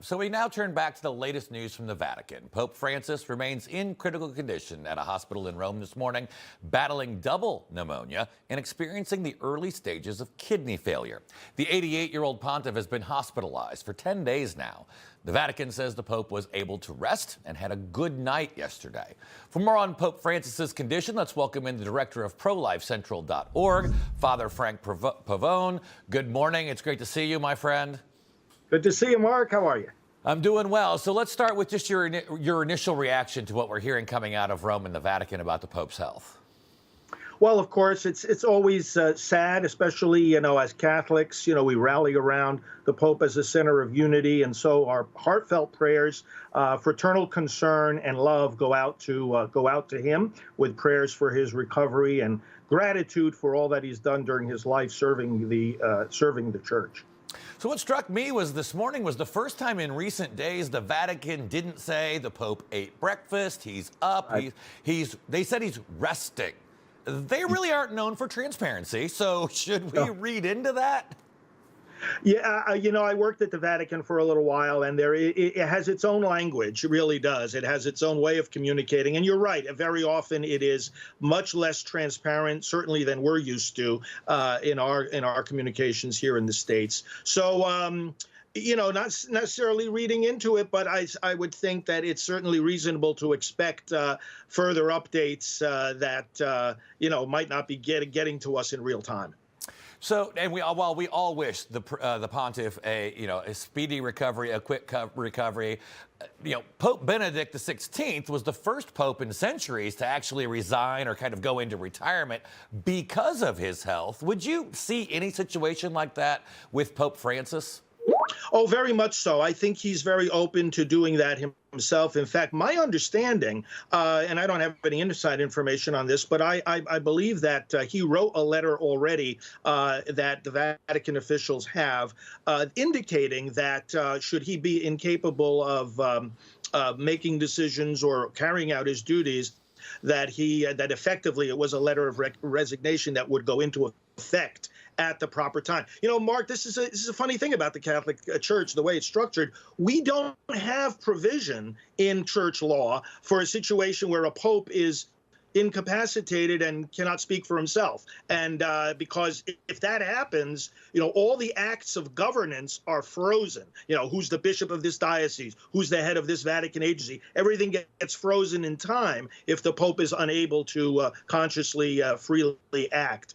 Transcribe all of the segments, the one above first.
So we now turn back to the latest news from the Vatican. Pope Francis remains in critical condition at a hospital in Rome this morning, battling double pneumonia and experiencing the early stages of kidney failure. The 88-year-old pontiff has been hospitalized for 10 days now. The Vatican says the Pope was able to rest and had a good night yesterday. For more on Pope Francis's condition, let's welcome in the director of ProLifeCentral.org, Father Frank Pavone. Good morning. It's great to see you, my friend. Good to see you, Mark. How are you? I'm doing well. So let's start with just your initial reaction to what we're hearing coming out of Rome and the Vatican about the Pope's health. Well, of course, it's always sad, especially, as Catholics, we rally around the Pope as a center of unity. And so our heartfelt prayers, fraternal concern and love go out to him, with prayers for his recovery and gratitude for all that he's done during his life serving the church. So what struck me was this morning was the first time in recent days the Vatican didn't say the Pope ate breakfast, he's up, they said he's resting. They really aren't known for transparency, so should we read into that? Yeah, I worked at the Vatican for a little while, and it has its own language. It really does. It has its own way of communicating. And you're right. Very often it is much less transparent, certainly than we're used to in our communications here in the States. So, not necessarily reading into it, but I would think that it's certainly reasonable to expect further updates that might not be getting to us in real time. So, and while we all wish the pontiff a speedy recovery, a quick recovery, Pope Benedict XVI was the first pope in centuries to actually resign or kind of go into retirement because of his health. Would you see any situation like that with Pope Francis? Oh, very much so. I think he's very open to doing that himself. In fact, my understanding, and I don't have any inside information on this, but I believe that he wrote a letter already that the Vatican officials have indicating that should he be incapable of making decisions or carrying out his duties, that effectively it was a letter of resignation that would go into effect at the proper time. Mark, this is a funny thing about the Catholic Church, the way it's structured. We don't have provision in church law for a situation where a pope is incapacitated and cannot speak for himself. And because if that happens, all the acts of governance are frozen. Who's the bishop of this diocese? Who's the head of this Vatican agency? Everything gets frozen in time if the Pope is unable to consciously, freely act.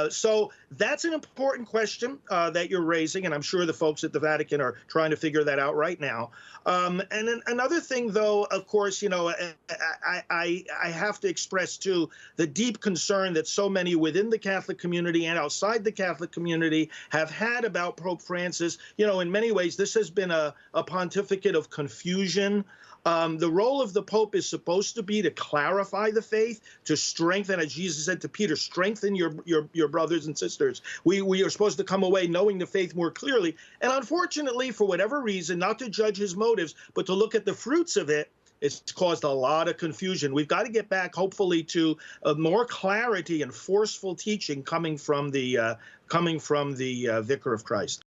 So that's an important question that you're raising, and I'm sure the folks at the Vatican are trying to figure that out right now. And then another thing, though, of course, I have to express too the deep concern that so many within the Catholic community and outside the Catholic community have had about Pope Francis. In many ways, this has been a pontificate of confusion. The role of the Pope is supposed to be to clarify the faith, to strengthen, as Jesus said to Peter, strengthen your brothers and sisters. We are supposed to come away knowing the faith more clearly. And unfortunately, for whatever reason, not to judge his motives, but to look at the fruits of it, it's caused a lot of confusion. We've got to get back, hopefully, to more clarity and forceful teaching coming from the Vicar of Christ.